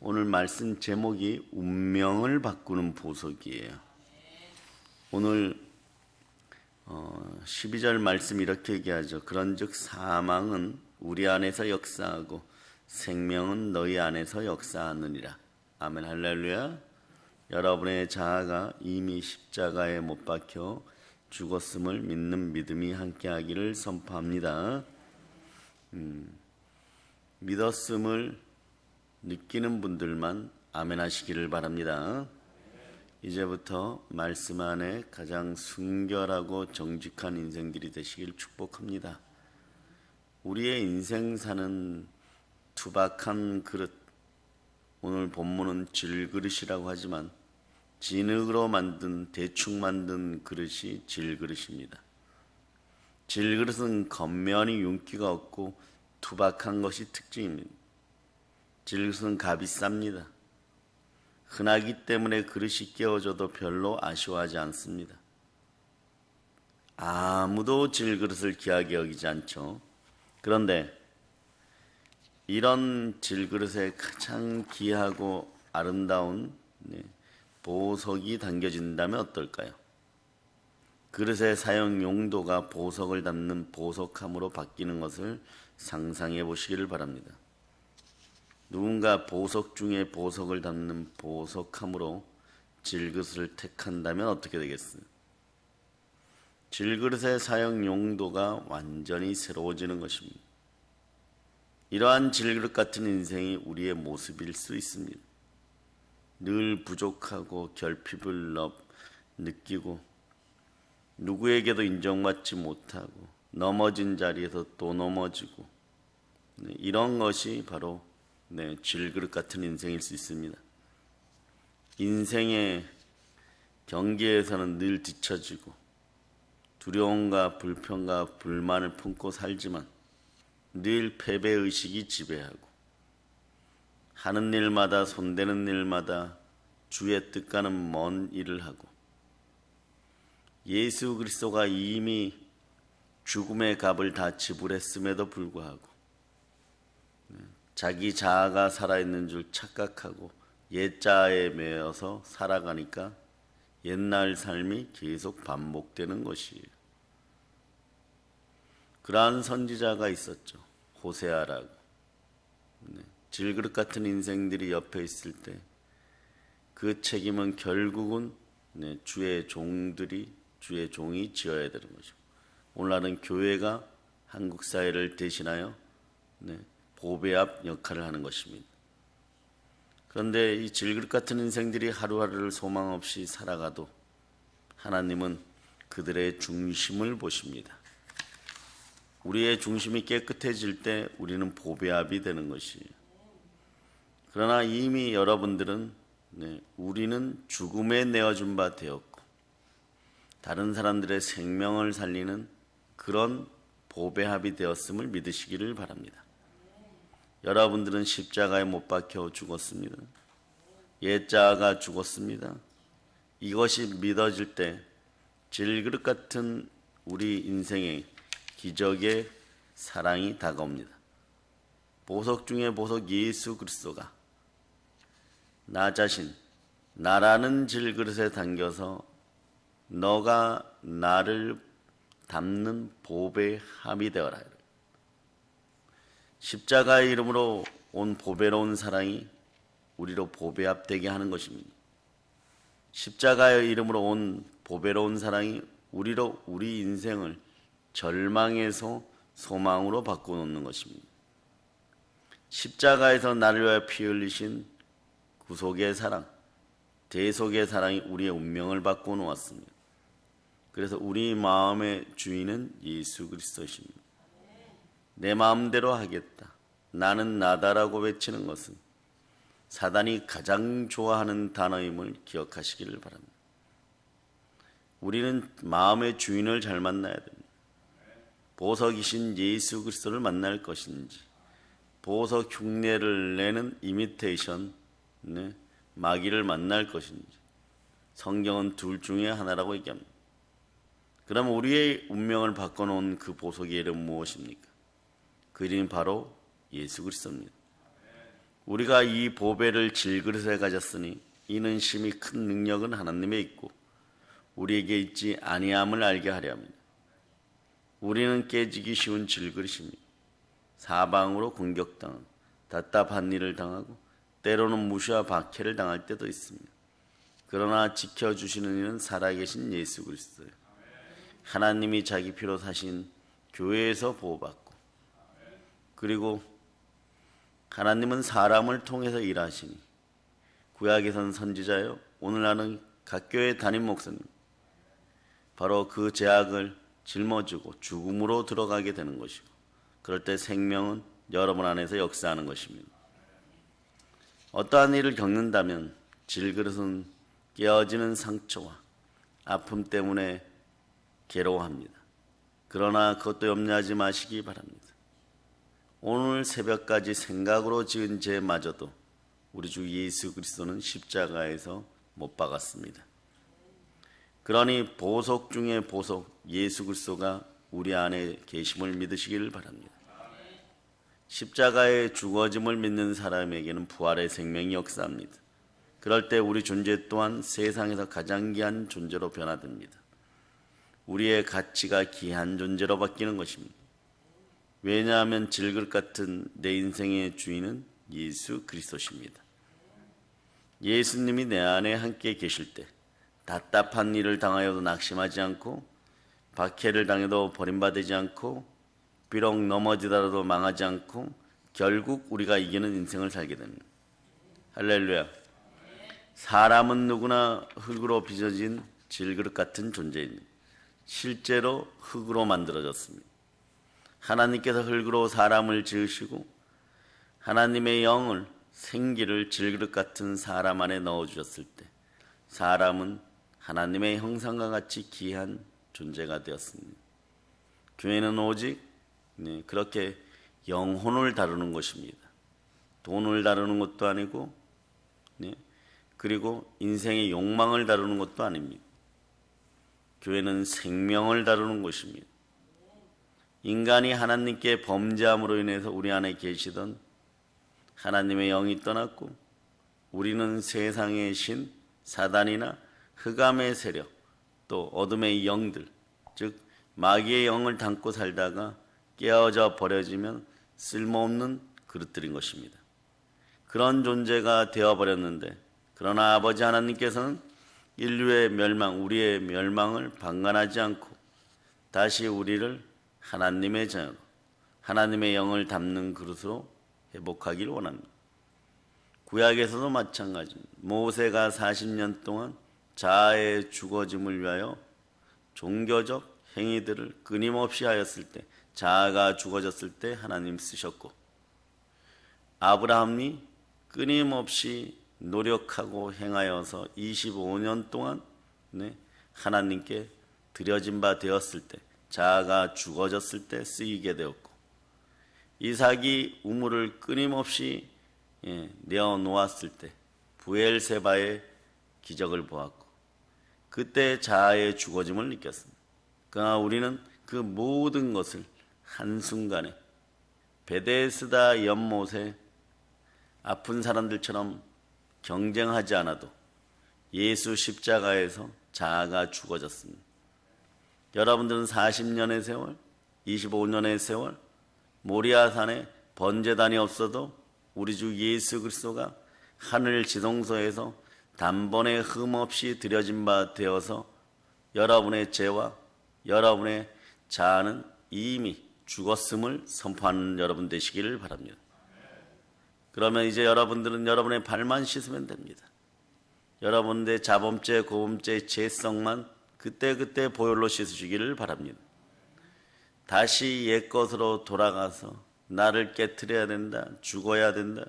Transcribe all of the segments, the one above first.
오늘 말씀 제목이 운명을 바꾸는 보석이에요. 오늘 12절 말씀 이렇게 얘기하죠. 그런즉 사망은 우리 안에서 역사하고 생명은 너희 안에서 역사하느니라. 아멘. 할렐루야. 여러분의 자아가 이미 십자가에 못 박혀 죽었음을 믿는 믿음이 함께하기를 선포합니다. 믿었음을 느끼는 분들만 아멘 하시기를 바랍니다. 이제부터 말씀 안에 가장 순결하고 정직한 인생들이 되시길 축복합니다. 우리의 인생 사는 투박한 그릇, 오늘 본문은 질그릇이라고 하지만 진흙으로 만든, 대충 만든 그릇이 질그릇입니다. 질그릇은 겉면이 윤기가 없고 투박한 것이 특징입니다. 질그릇은 값이 쌉니다. 흔하기 때문에 그릇이 깨어져도 별로 아쉬워하지 않습니다. 아무도 질그릇을 귀하게 여기지 않죠. 그런데 이런 질그릇에 가장 귀하고 아름다운 보석이 담겨진다면 어떨까요? 그릇의 사용 용도가 보석을 담는 보석함으로 바뀌는 것을 상상해 보시기를 바랍니다. 누군가 보석 중에 보석을 담는 보석함으로 질그릇을 택한다면 어떻게 되겠어요? 질그릇의 사용 용도가 완전히 새로워지는 것입니다. 이러한 질그릇 같은 인생이 우리의 모습일 수 있습니다. 늘 부족하고 결핍을 느끼고 누구에게도 인정받지 못하고 넘어진 자리에서 또 넘어지고 이런 것이 바로 질그릇 같은 인생일 수 있습니다. 인생의 경계에서는 늘 뒤처지고 두려움과 불평과 불만을 품고 살지만 늘 패배의식이 지배하고 하는 일마다 손대는 일마다 주의 뜻과는 먼 일을 하고 예수 그리스도가 이미 죽음의 값을 다 지불했음에도 불구하고 자기 자아가 살아있는 줄 착각하고 옛 자아에 매여서 살아가니까 옛날 삶이 계속 반복되는 것이에요. 그러한 선지자가 있었죠. 호세아라고. 질그릇 같은 인생들이 옆에 있을 때 그 책임은 결국은 주의 종이 지어야 되는 거죠. 오늘날은 교회가 한국 사회를 대신하여 보배압 역할을 하는 것입니다. 그런데 이 질그릇 같은 인생들이 하루하루를 소망 없이 살아가도 하나님은 그들의 중심을 보십니다. 우리의 중심이 깨끗해질 때 우리는 보배압이 되는 것이에요. 그러나 이미 여러분들은 우리는 죽음에 내어준 바 되었고 다른 사람들의 생명을 살리는 그런 보배압이 되었음을 믿으시기를 바랍니다. 여러분들은 십자가에 못 박혀 죽었습니다. 옛 자아가 죽었습니다. 이것이 믿어질 때 질그릇 같은 우리 인생의 기적의 사랑이 다가옵니다. 보석 중에 보석 예수 그리스도가 나 자신, 나라는 질그릇에 담겨서 너가 나를 담는 보배함이 되어라. 십자가의 이름으로 온 보배로운 사랑이 우리로 보배압 되게 하는 것입니다. 십자가의 이름으로 온 보배로운 사랑이 우리로 우리 인생을 절망에서 소망으로 바꿔놓는 것입니다. 십자가에서 나를 위하여 피 흘리신 구속의 사랑, 대속의 사랑이 우리의 운명을 바꿔놓았습니다. 그래서 우리 마음의 주인은 예수 그리스도십니다. 내 마음대로 하겠다. 나는 나다라고 외치는 것은 사단이 가장 좋아하는 단어임을 기억하시기를 바랍니다. 우리는 마음의 주인을 잘 만나야 됩니다. 보석이신 예수 그리스도를 만날 것인지 보석 흉내를 내는 이미테이션 마귀를 만날 것인지 성경은 둘 중에 하나라고 얘기합니다. 그럼 우리의 운명을 바꿔놓은 그 보석의 이름 무엇입니까? 그 이름이 바로 예수 그리스도입니다. 우리가 이 보배를 질그릇에 가졌으니 이는 심히 큰 능력은 하나님에 있고 우리에게 있지 아니함을 알게 하려 합니다. 우리는 깨지기 쉬운 질그릇입니다. 사방으로 공격당하고 답답한 일을 당하고 때로는 무시와 박해를 당할 때도 있습니다. 그러나 지켜주시는 이는 살아계신 예수 그리스도예요. 하나님이 자기 피로 사신 교회에서 보호받고, 그리고 하나님은 사람을 통해서 일하시니 구약에서는 선지자요, 오늘날은 각 교회 담임 목사님, 바로 그 죄악을 짊어지고 죽음으로 들어가게 되는 것이고, 그럴 때 생명은 여러분 안에서 역사하는 것입니다. 어떠한 일을 겪는다면 질그릇은 깨어지는 상처와 아픔 때문에 괴로워합니다. 그러나 그것도 염려하지 마시기 바랍니다. 오늘 새벽까지 생각으로 지은 죄마저도 우리 주 예수 그리스도는 십자가에서 못 박았습니다. 그러니 보석 중에 보석 예수 그리스도가 우리 안에 계심을 믿으시기를 바랍니다. 십자가의 죽어짐을 믿는 사람에게는 부활의 생명이 역사합니다. 그럴 때 우리 존재 또한 세상에서 가장 귀한 존재로 변화됩니다. 우리의 가치가 귀한 존재로 바뀌는 것입니다. 왜냐하면 질그릇 같은 내 인생의 주인은 예수 그리스도십니다. 예수님이 내 안에 함께 계실 때 답답한 일을 당하여도 낙심하지 않고, 박해를 당해도 버림받지 않고, 비록 넘어지더라도 망하지 않고 결국 우리가 이기는 인생을 살게 됩니다. 할렐루야. 사람은 누구나 흙으로 빚어진 질그릇 같은 존재입니다. 실제로 흙으로 만들어졌습니다. 하나님께서 흙으로 사람을 지으시고 하나님의 영을, 생기를 질그릇 같은 사람 안에 넣어주셨을 때 사람은 하나님의 형상과 같이 귀한 존재가 되었습니다. 교회는 오직 그렇게 영혼을 다루는 것입니다. 돈을 다루는 것도 아니고, 그리고 인생의 욕망을 다루는 것도 아닙니다. 교회는 생명을 다루는 것입니다. 인간이 하나님께 범죄함으로 인해서 우리 안에 계시던 하나님의 영이 떠났고, 우리는 세상의 신, 사단이나 흑암의 세력, 또 어둠의 영들, 즉 마귀의 영을 담고 살다가 깨어져 버려지면 쓸모없는 그릇들인 것입니다. 그런 존재가 되어버렸는데, 그러나 아버지 하나님께서는 인류의 멸망, 우리의 멸망을 방관하지 않고 다시 우리를 하나님의 자녀로, 하나님의 영을 담는 그릇으로 회복하기를 원합니다. 구약에서도 마찬가지입니다. 모세가 40년 동안 자아의 죽어짐을 위하여 종교적 행위들을 끊임없이 하였을 때, 자아가 죽어졌을 때 하나님 쓰셨고, 아브라함이 끊임없이 노력하고 행하여서 25년 동안 하나님께 드려진 바 되었을 때, 자아가 죽어졌을 때 쓰이게 되었고, 이삭이 우물을 끊임없이 내어놓았을 때 부엘세바의 기적을 보았고, 그때 자아의 죽어짐을 느꼈습니다. 그러나 우리는 그 모든 것을 한순간에 베데스다 연못에 아픈 사람들처럼 경쟁하지 않아도 예수 십자가에서 자아가 죽어졌습니다. 여러분들은 40년의 세월, 25년의 세월, 모리아산에 번제단이 없어도 우리 주 예수 그리스도가 하늘 지성소에서 단번에 흠없이 드려진 바 되어서 여러분의 죄와 여러분의 자아는 이미 죽었음을 선포하는 여러분 되시기를 바랍니다. 그러면 이제 여러분들은 여러분의 발만 씻으면 됩니다. 여러분의 자범죄, 고범죄, 죄성만 그때그때 보혈로 씻으시기를 바랍니다. 다시 옛것으로 돌아가서 나를 깨트려야 된다, 죽어야 된다,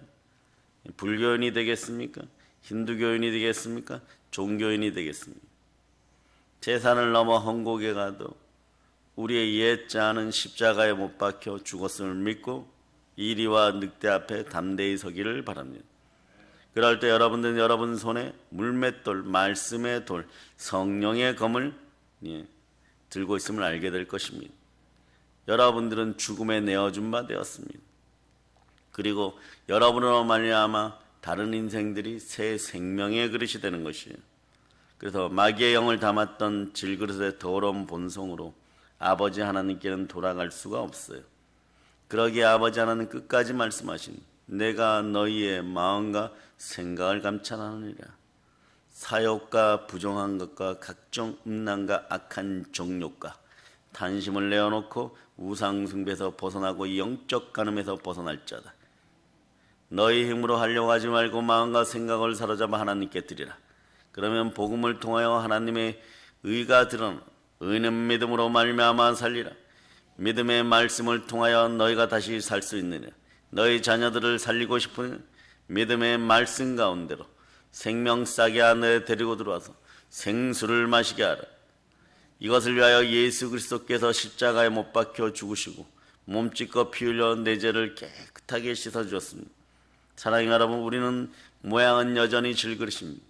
불교인이 되겠습니까? 힌두교인이 되겠습니까? 종교인이 되겠습니까? 재산을 넘어 헌국에 가도 우리의 옛 자아는 십자가에 못 박혀 죽었음을 믿고 이리와 늑대 앞에 담대히 서기를 바랍니다. 그럴 때 여러분들은 여러분 손에 물맷돌, 말씀의 돌, 성령의 검을 들고 있음을 알게 될 것입니다. 여러분들은 죽음에 내어준 바 되었습니다. 그리고 여러분으로 말미암아 다른 인생들이 새 생명의 그릇이 되는 것이에요. 그래서 마귀의 영을 담았던 질그릇의 더러운 본성으로 아버지 하나님께는 돌아갈 수가 없어요. 그러기에 아버지 하나님 끝까지 말씀하신 내가 너희의 마음과 생각을 감찰하느니라. 사욕과 부정한 것과 각종 음란과 악한 정욕과 탄심을 내어놓고 우상숭배에서 벗어나고 영적 간음에서 벗어날 자다. 너희 힘으로 하려고 하지 말고 마음과 생각을 사로잡아 하나님께 드리라. 그러면 복음을 통하여 하나님의 의가 드러나 의는 믿음으로 말미암아 살리라. 믿음의 말씀을 통하여 너희가 다시 살 수 있느냐. 너희 자녀들을 살리고 싶으니 믿음의 말씀 가운데로 생명 싸게 안에 데리고 들어와서 생수를 마시게 하라. 이것을 위하여 예수 그리스도께서 십자가에 못 박혀 죽으시고 몸짓고 피 흘려 내 죄를 깨끗하게 씻어주셨습니다. 사랑하는 여러분, 우리는 모양은 여전히 질그릇입니다.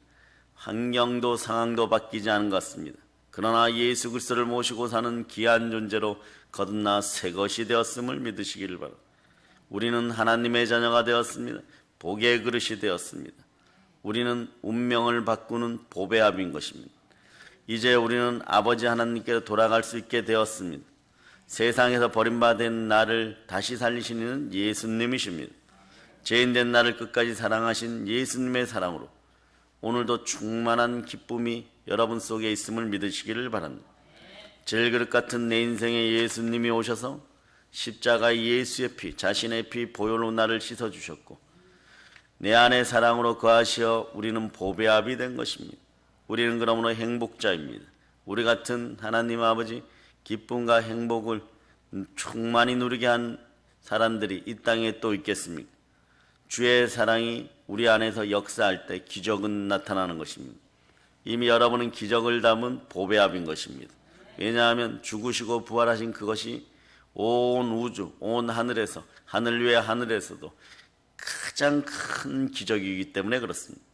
환경도 상황도 바뀌지 않은 것 같습니다. 그러나 예수 그리스도를 모시고 사는 귀한 존재로 거듭나 새 것이 되었음을 믿으시기를 바랍니다. 우리는 하나님의 자녀가 되었습니다. 복의 그릇이 되었습니다. 우리는 운명을 바꾸는 복의 합인 것입니다. 이제 우리는 아버지 하나님께로 돌아갈 수 있게 되었습니다. 세상에서 버림받은 나를 다시 살리시는 예수님이십니다. 죄인된 나를 끝까지 사랑하신 예수님의 사랑으로 오늘도 충만한 기쁨이 여러분 속에 있음을 믿으시기를 바랍니다. 질그릇 같은 내 인생에 예수님이 오셔서 십자가 예수의 피, 자신의 피 보혈로 나를 씻어주셨고 내 안에 사랑으로 거하시어 우리는 보배 합이 된 것입니다. 우리는 그러므로 행복자입니다. 우리 같은 하나님 아버지 기쁨과 행복을 충만히 누리게 한 사람들이 이 땅에 또 있겠습니까? 주의 사랑이 우리 안에서 역사할 때 기적은 나타나는 것입니다. 이미 여러분은 기적을 담은 보배합인 것입니다. 왜냐하면 죽으시고 부활하신 그것이 온 우주, 온 하늘에서, 하늘 위의 하늘에서도 가장 큰 기적이기 때문에 그렇습니다.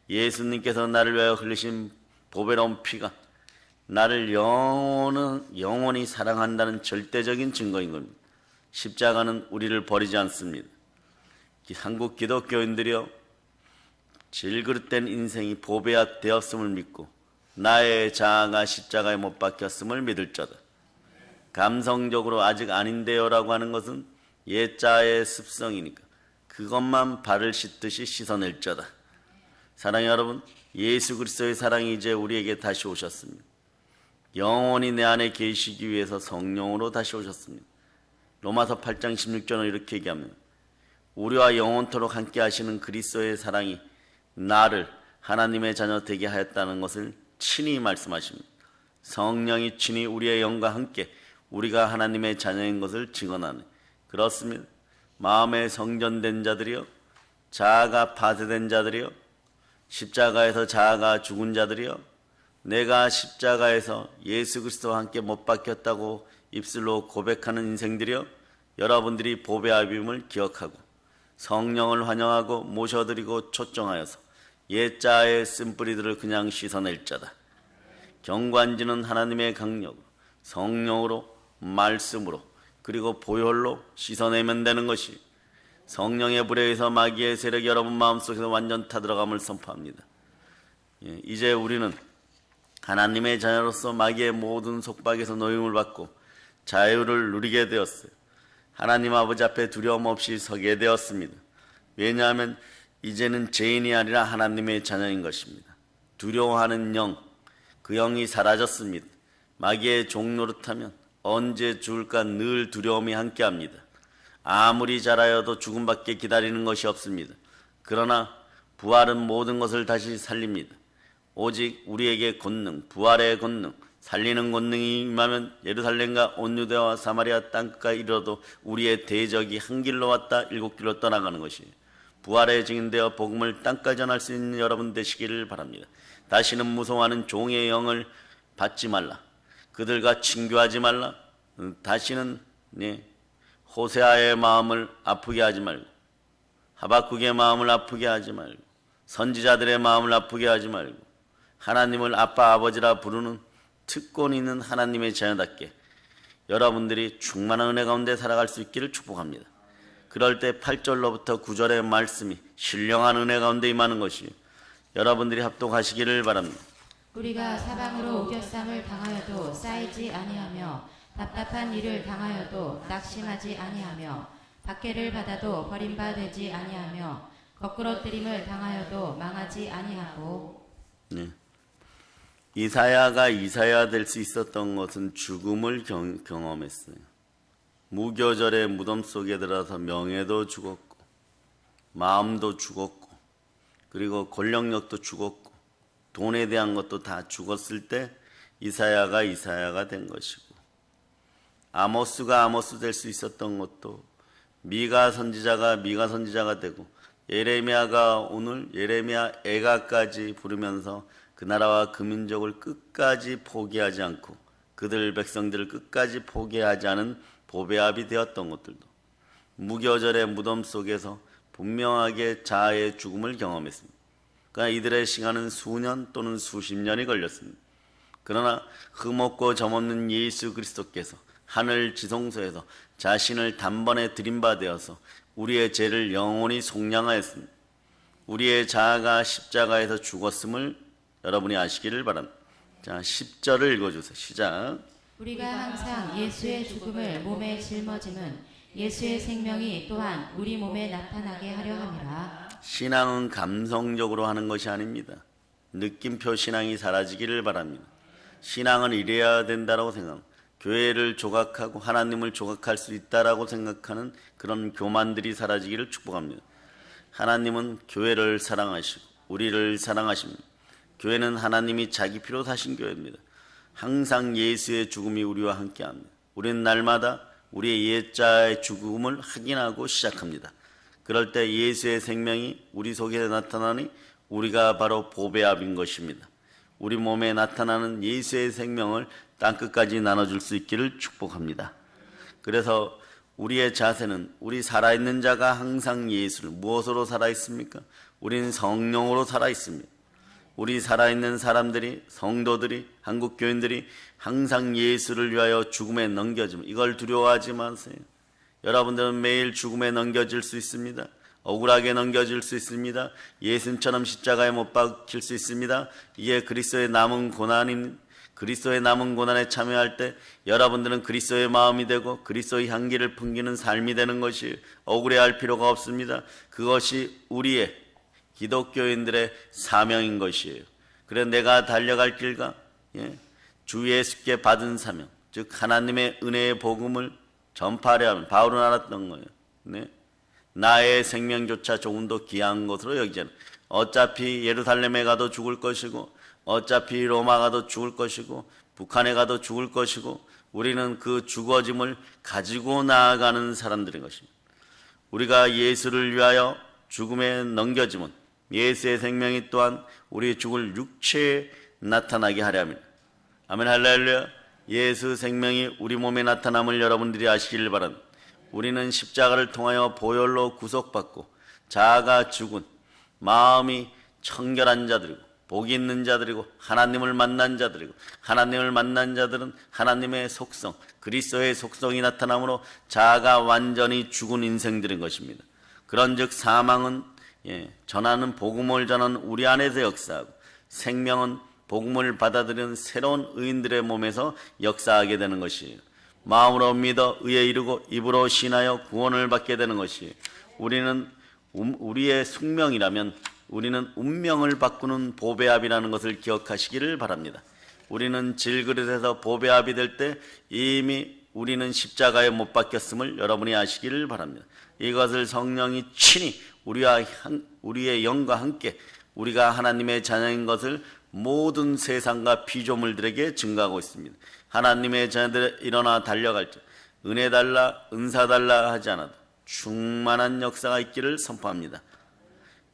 예수님께서 나를 위하여 흘리신 보배로운 피가 나를 영원히 사랑한다는 절대적인 증거인 겁니다. 십자가는 우리를 버리지 않습니다. 한국 기독교인들이여, 질그릇된 인생이 보배가 되었음을 믿고 나의 자아가 십자가에 못 박혔음을 믿을 자다. 감성적으로 아직 아닌데요 라고 하는 것은 옛자의 습성이니까 그것만 발을 씻듯이 씻어낼 자다. 사랑하는 여러분, 예수 그리스도의 사랑이 이제 우리에게 다시 오셨습니다. 영원히 내 안에 계시기 위해서 성령으로 다시 오셨습니다. 로마서 8장 16절은 이렇게 얘기합니다. 우리와 영원토록 함께 하시는 그리스도의 사랑이 나를 하나님의 자녀 되게 하였다는 것을 친히 말씀하십니다. 성령이 친히 우리의 영과 함께 우리가 하나님의 자녀인 것을 증언하는, 그렇습니다. 마음에 성전된 자들이요, 자아가 파쇄된 자들이요, 십자가에서 자아가 죽은 자들이요, 내가 십자가에서 예수 그리스도와 함께 못 박혔다고 입술로 고백하는 인생들이요, 여러분들이 보배합임을 기억하고 성령을 환영하고 모셔드리고 초청하여서 옛자의 쓴뿌리들을 그냥 씻어낼 자다. 경관지는 하나님의 강력으로, 성령으로, 말씀으로, 그리고 보혈로 씻어내면 되는 것이, 성령의 불에 의해서 마귀의 세력이 여러분 마음속에서 완전 타들어감을 선포합니다. 이제 우리는 하나님의 자녀로서 마귀의 모든 속박에서 노임을 받고 자유를 누리게 되었어요. 하나님 아버지 앞에 두려움 없이 서게 되었습니다. 왜냐하면 이제는 죄인이 아니라 하나님의 자녀인 것입니다. 두려워하는 영, 그 영이 사라졌습니다. 마귀의 종노릇하면 언제 죽을까 늘 두려움이 함께합니다. 아무리 잘하여도 죽음밖에 기다리는 것이 없습니다. 그러나 부활은 모든 것을 다시 살립니다. 오직 우리에게 권능, 부활의 권능, 살리는 권능이 임하면 예루살렘과 온 유대와 사마리아 땅끝까지 이르러도 우리의 대적이 한 길로 왔다 7길로 떠나가는 것이에요. 부활의 증인되어 복음을 땅까지 전할 수 있는 여러분 되시기를 바랍니다. 다시는 무서워하는 종의 영을 받지 말라. 그들과 친교하지 말라. 다시는 호세아의 마음을 아프게 하지 말고, 하박국의 마음을 아프게 하지 말고, 선지자들의 마음을 아프게 하지 말고, 하나님을 아빠 아버지라 부르는 특권 있는 하나님의 자녀답게 여러분들이 충만한 은혜 가운데 살아갈 수 있기를 축복합니다. 그럴 때 8절로부터 9절의 말씀이 신령한 은혜 가운데 임하는 것이 여러분들이 합독하시기를 바랍니다. 우리가 사방으로 우겨쌈을 당하여도 쌓이지 아니하며 답답한 일을 당하여도 낙심하지 아니하며 박해를 받아도 버림받지 아니하며 거꾸러뜨림을 당하여도 망하지 아니하고. 네. 이사야가 이사야 될 수 있었던 것은 죽음을 경험했어요. 무교절의 무덤 속에 들어서 명예도 죽었고 마음도 죽었고 그리고 권력력도 죽었고 돈에 대한 것도 다 죽었을 때 이사야가 이사야가 된 것이고, 아모스가 아모스 될 수 있었던 것도 미가 선지자가 미가 선지자가 되고, 예레미야가 오늘 예레미야 애가까지 부르면서 그 나라와 그 민족을 끝까지 포기하지 않고 그들 백성들을 끝까지 포기하지 않은 보배압이 되었던 것들도 무교절의 무덤 속에서 분명하게 자아의 죽음을 경험했습니다. 그러나 이들의 시간은 수년 또는 수십 년이 걸렸습니다. 그러나 흠없고 점없는 예수 그리스도께서 하늘 지성소에서 자신을 단번에 드림받아서 우리의 죄를 영원히 속량하였습니다. 우리의 자아가 십자가에서 죽었음을 여러분이 아시기를 바랍니다. 자, 10절을 읽어주세요. 시작. 우리가 항상 예수의 죽음을 몸에 짊어짐은 예수의 생명이 또한 우리 몸에 나타나게 하려 함이라. 신앙은 감성적으로 하는 것이 아닙니다. 느낌표 신앙이 사라지기를 바랍니다. 신앙은 이래야 된다고 생각합니다. 교회를 조각하고 하나님을 조각할 수 있다라고 생각하는 그런 교만들이 사라지기를 축복합니다. 하나님은 교회를 사랑하시고 우리를 사랑하십니다. 교회는 하나님이 자기 피로 사신 교회입니다. 항상 예수의 죽음이 우리와 함께합니다. 우리는 날마다 우리의 옛자의 죽음을 확인하고 시작합니다. 그럴 때 예수의 생명이 우리 속에 나타나니 우리가 바로 보배압인 것입니다. 우리 몸에 나타나는 예수의 생명을 땅끝까지 나눠줄 수 있기를 축복합니다. 그래서 우리의 자세는 우리 살아있는 자가 항상 예수를 무엇으로 살아있습니까? 우리는 성령으로 살아있습니다. 우리 살아있는 사람들이, 성도들이, 한국교인들이 항상 예수를 위하여 죽음에 넘겨지면 이걸 두려워하지 마세요. 여러분들은 매일 죽음에 넘겨질 수 있습니다. 억울하게 넘겨질 수 있습니다. 예수님처럼 십자가에 못 박힐 수 있습니다. 이게 그리스도의 남은 고난에 참여할 때 여러분들은 그리스도의 마음이 되고 그리스도의 향기를 풍기는 삶이 되는 것이 억울해할 필요가 없습니다. 그것이 우리의 기독교인들의 사명인 것이에요. 그래 내가 달려갈 길과 주 예수께 받은 사명, 즉 하나님의 은혜의 복음을 전파하려 하면 바울은 알았던 거예요. 네? 나의 생명조차 조금 더 귀한 것으로 여기잖아요. 어차피 예루살렘에 가도 죽을 것이고 어차피 로마 가도 죽을 것이고 북한에 가도 죽을 것이고 우리는 그 죽어짐을 가지고 나아가는 사람들인 것입니다. 우리가 예수를 위하여 죽음에 넘겨짐은 예수의 생명이 또한 우리의 죽을 육체에 나타나게 하려 합니다. 아멘 할렐루야. 예수 생명이 우리 몸에 나타남을 여러분들이 아시기를 바랍니다. 우리는 십자가를 통하여 보혈로 구속받고 자아가 죽은 마음이 청결한 자들이고 복이 있는 자들이고 하나님을 만난 자들이고 하나님을 만난 자들은 하나님의 속성, 그리스도의 속성이 나타나므로 자아가 완전히 죽은 인생들인 것입니다. 그런즉 사망은 전하는 복음을 전하는 우리 안에서 역사하고 생명은 복음을 받아들이는 새로운 의인들의 몸에서 역사하게 되는 것이에요. 마음으로 믿어 의에 이르고 입으로 신하여 구원을 받게 되는 것이에요. 우리는 우리의 숙명이라면 우리는 운명을 바꾸는 보배압이라는 것을 기억하시기를 바랍니다. 우리는 질그릇에서 보배압이 될 때 이미 우리는 십자가에 못 박혔음을 여러분이 아시기를 바랍니다. 이것을 성령이 친히 우리의 영과 함께 우리가 하나님의 자녀인 것을 모든 세상과 피조물들에게 증거하고 있습니다. 하나님의 자녀들 일어나 달려갈 때 은혜 달라 은사 달라 하지 않아도 충만한 역사가 있기를 선포합니다.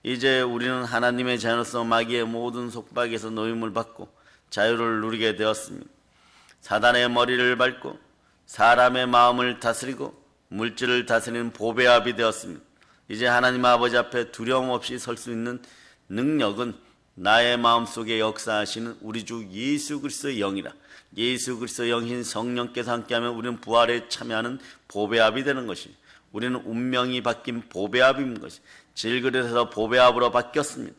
이제 우리는 하나님의 자녀로서 마귀의 모든 속박에서 노임을 받고 자유를 누리게 되었습니다. 사단의 머리를 밟고 사람의 마음을 다스리고 물질을 다스리는 보배압이 되었습니다. 이제 하나님 아버지 앞에 두려움 없이 설 수 있는 능력은 나의 마음속에 역사하시는 우리 주 예수 그리스도의 영이라. 예수 그리스도의 영인 성령께서 함께하면 우리는 부활에 참여하는 보배압이 되는 것입니다. 우리는 운명이 바뀐 보배압인 것이 질그릇에서 보배압으로 바뀌었습니다.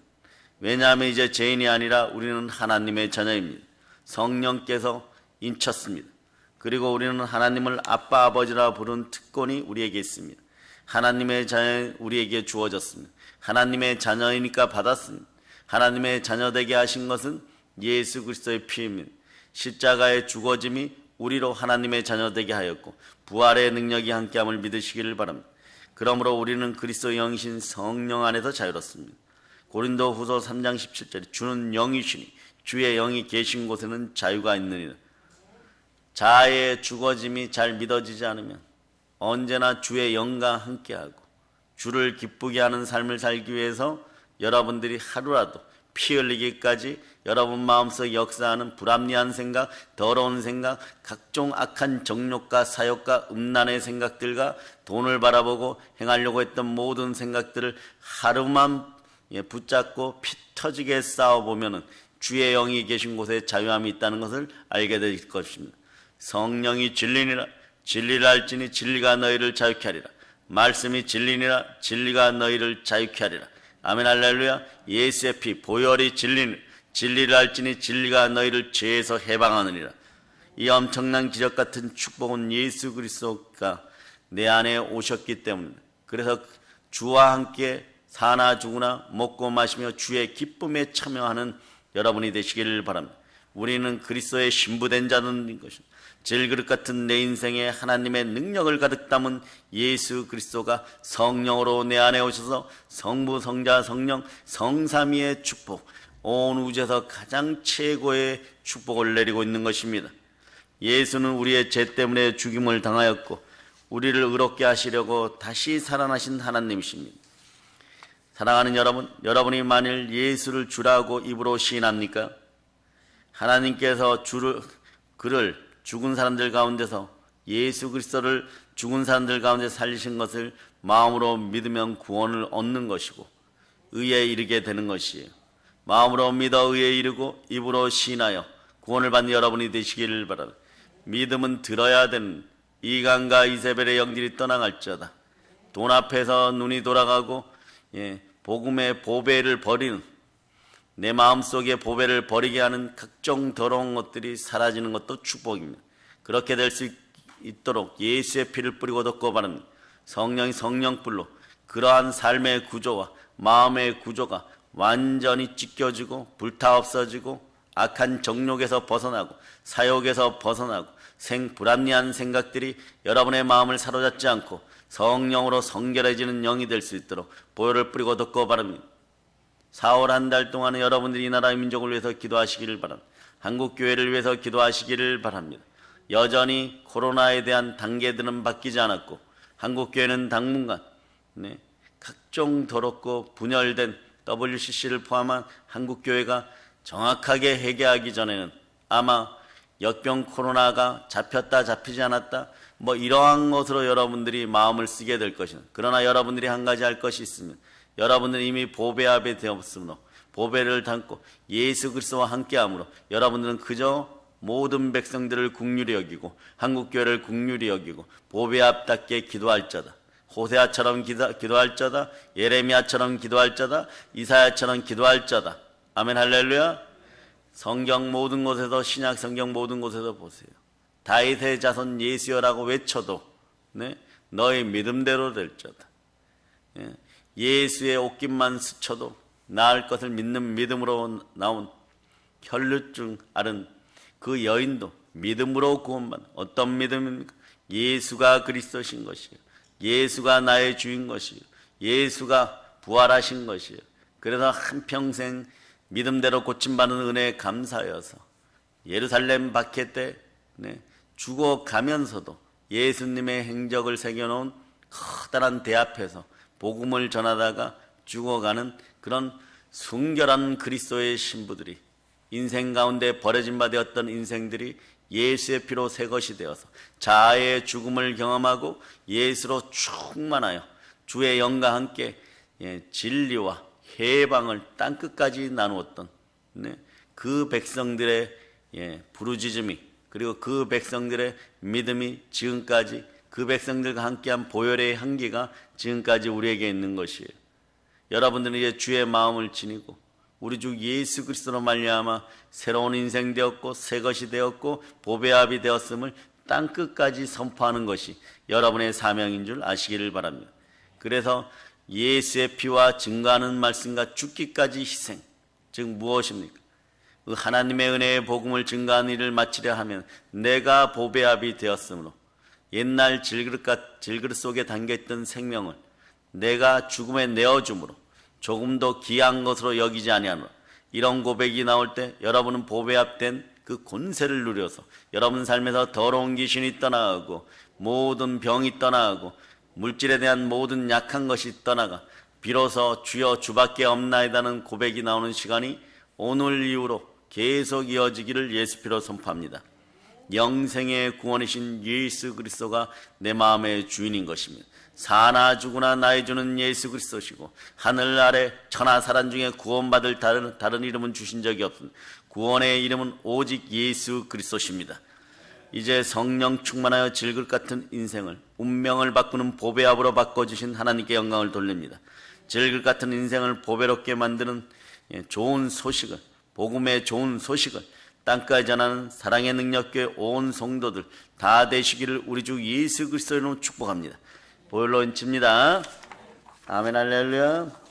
왜냐하면 이제 죄인이 아니라 우리는 하나님의 자녀입니다. 성령께서 인쳤습니다. 그리고 우리는 하나님을 아빠 아버지라 부르는 특권이 우리에게 있습니다. 하나님의 자녀 우리에게 주어졌습니다. 하나님의 자녀이니까 받았습니다. 하나님의 자녀 되게 하신 것은 예수 그리스도의 피입니다. 십자가의 죽어짐이 우리로 하나님의 자녀 되게 하였고 부활의 능력이 함께함을 믿으시기를 바랍니다. 그러므로 우리는 그리스도의 영이신 성령 안에서 자유롭습니다. 고린도후서 3장 17절에 주는 영이시니 주의 영이 계신 곳에는 자유가 있느니라. 자아의 죽어짐이 잘 믿어지지 않으면 언제나 주의 영과 함께하고 주를 기쁘게 하는 삶을 살기 위해서 여러분들이 하루라도 피 흘리기까지 여러분 마음속에 역사하는 불합리한 생각, 더러운 생각, 각종 악한 정욕과 사욕과 음란의 생각들과 돈을 바라보고 행하려고 했던 모든 생각들을 하루만 붙잡고 피 터지게 싸워보면 주의 영이 계신 곳에 자유함이 있다는 것을 알게 될 것입니다. 성령이 진리니라. 진리를 알지니 진리가 너희를 자유케 하리라. 말씀이 진리니라. 진리가 너희를 자유케 하리라. 아멘 할렐루야. 예수의 피 보혈이 진리니라. 진리를 알지니 진리가 너희를 죄에서 해방하느니라. 이 엄청난 기적 같은 축복은 예수 그리스도가 내 안에 오셨기 때문입니다. 그래서 주와 함께 사나 죽으나 먹고 마시며 주의 기쁨에 참여하는 여러분이 되시기를 바랍니다. 우리는 그리스도의 신부된 자들인 것입니다. 질그릇 같은 내 인생에 하나님의 능력을 가득 담은 예수 그리스도가 성령으로 내 안에 오셔서 성부, 성자, 성령, 성삼위의 축복, 온 우주에서 가장 최고의 축복을 내리고 있는 것입니다. 예수는 우리의 죄 때문에 죽임을 당하였고 우리를 의롭게 하시려고 다시 살아나신 하나님이십니다. 사랑하는 여러분, 여러분이 만일 예수를 주라고 입으로 시인합니까? 하나님께서 그를 죽은 사람들 가운데서 예수 그리스도를 죽은 사람들 가운데 살리신 것을 마음으로 믿으면 구원을 얻는 것이고 의에 이르게 되는 것이에요. 마음으로 믿어 의에 이르고 입으로 시인하여 구원을 받는 여러분이 되시기를 바랍니다. 믿음은 들어야 되는 이간과 이세벨의 영들이 떠나갈지어다. 돈 앞에서 눈이 돌아가고 복음의 보배를 버리는 내 마음속에 보배를 버리게 하는 각종 더러운 것들이 사라지는 것도 축복입니다. 그렇게 될 수 있도록 예수의 피를 뿌리고 덮고 바랍니다. 성령이 성령불로 그러한 삶의 구조와 마음의 구조가 완전히 찢겨지고 불타 없어지고 악한 정욕에서 벗어나고 사욕에서 벗어나고 불합리한 생각들이 여러분의 마음을 사로잡지 않고 성령으로 성결해지는 영이 될 수 있도록 보혈을 뿌리고 덮고 바랍니다. 4월 한 달 동안은 여러분들이 이 나라의 민족을 위해서 기도하시기를 바랍니다. 한국교회를 위해서 기도하시기를 바랍니다. 여전히 코로나에 대한 단계들은 바뀌지 않았고 한국교회는 당분간 각종 더럽고 분열된 WCC를 포함한 한국교회가 정확하게 회개하기 전에는 아마 역병 코로나가 잡혔다 잡히지 않았다 이러한 것으로 여러분들이 마음을 쓰게 될 것입니다. 그러나 여러분들이 한 가지 할 것이 있습니다. 여러분들은 이미 보배압에 되었으므로 보배를 담고 예수 그리스도와 함께함으로 여러분들은 그저 모든 백성들을 긍휼히 여기고 한국교회를 긍휼히 여기고 보배압답게 기도할 자다. 호세아처럼 기도할 자다. 예레미야처럼 기도할 자다. 이사야처럼 기도할 자다. 아멘 할렐루야. 성경 모든 곳에서 신약 성경 모든 곳에서 보세요. 다윗의 자손 예수여라고 외쳐도 너의 믿음대로 될 자다. 예수의 옷깃만 스쳐도 나을 것을 믿는 믿음으로 나온 혈루증 앓은 그 여인도 믿음으로 구원받는 어떤 믿음입니까? 예수가 그리스도신 것이요. 예수가 나의 주인 것이요. 예수가 부활하신 것이요. 그래서 한평생 믿음대로 고침받는 은혜에 감사하여서 예루살렘 박해 때 죽어가면서도 예수님의 행적을 새겨놓은 커다란 대 앞에서 복음을 전하다가 죽어가는 그런 순결한 그리스도의 신부들이 인생 가운데 버려진 바 되었던 인생들이 예수의 피로 새 것이 되어서 자아의 죽음을 경험하고 예수로 충만하여 주의 영과 함께 진리와 해방을 땅끝까지 나누었던 그 백성들의 부르짖음이 그리고 그 백성들의 믿음이 지금까지 그 백성들과 함께한 보혈의 향기가 지금까지 우리에게 있는 것이에요. 여러분들은 이제 주의 마음을 지니고 우리 주 예수 그리스도로 말미암아 새로운 인생 되었고 새 것이 되었고 보배합이 되었음을 땅끝까지 선포하는 것이 여러분의 사명인 줄 아시기를 바랍니다. 그래서 예수의 피와 증거하는 말씀과 죽기까지 희생, 즉 무엇입니까? 그 하나님의 은혜의 복음을 증거하는 일을 마치려 하면 내가 보배합이 되었으므로 옛날 질그릇 속에 담겨있던 생명을 내가 죽음에 내어줌으로 조금 더 귀한 것으로 여기지 아니하노라. 이런 고백이 나올 때 여러분은 보배합된 그 권세를 누려서 여러분 삶에서 더러운 귀신이 떠나가고 모든 병이 떠나가고 물질에 대한 모든 약한 것이 떠나가 비로소 주여 주밖에 없나이다는 고백이 나오는 시간이 오늘 이후로 계속 이어지기를 예수 피로 선포합니다. 영생의 구원이신 예수 그리스도가 내 마음의 주인인 것입니다. 사나 죽으나 나의 주는 예수 그리스도시고 하늘 아래 천하 사람 중에 구원받을 다른 이름은 주신 적이 없습니다. 구원의 이름은 오직 예수 그리스도십니다. 이제 성령 충만하여 질글 같은 인생을 운명을 바꾸는 보배합으로 바꿔주신 하나님께 영광을 돌립니다. 질글 같은 인생을 보배롭게 만드는 좋은 소식을, 복음의 좋은 소식을 땅까지 전하는 사랑의 능력교회 온 성도들 다 되시기를 우리 주 예수 그리스도로 축복합니다. 보혈로 인칩니다. 아멘 할렐루야.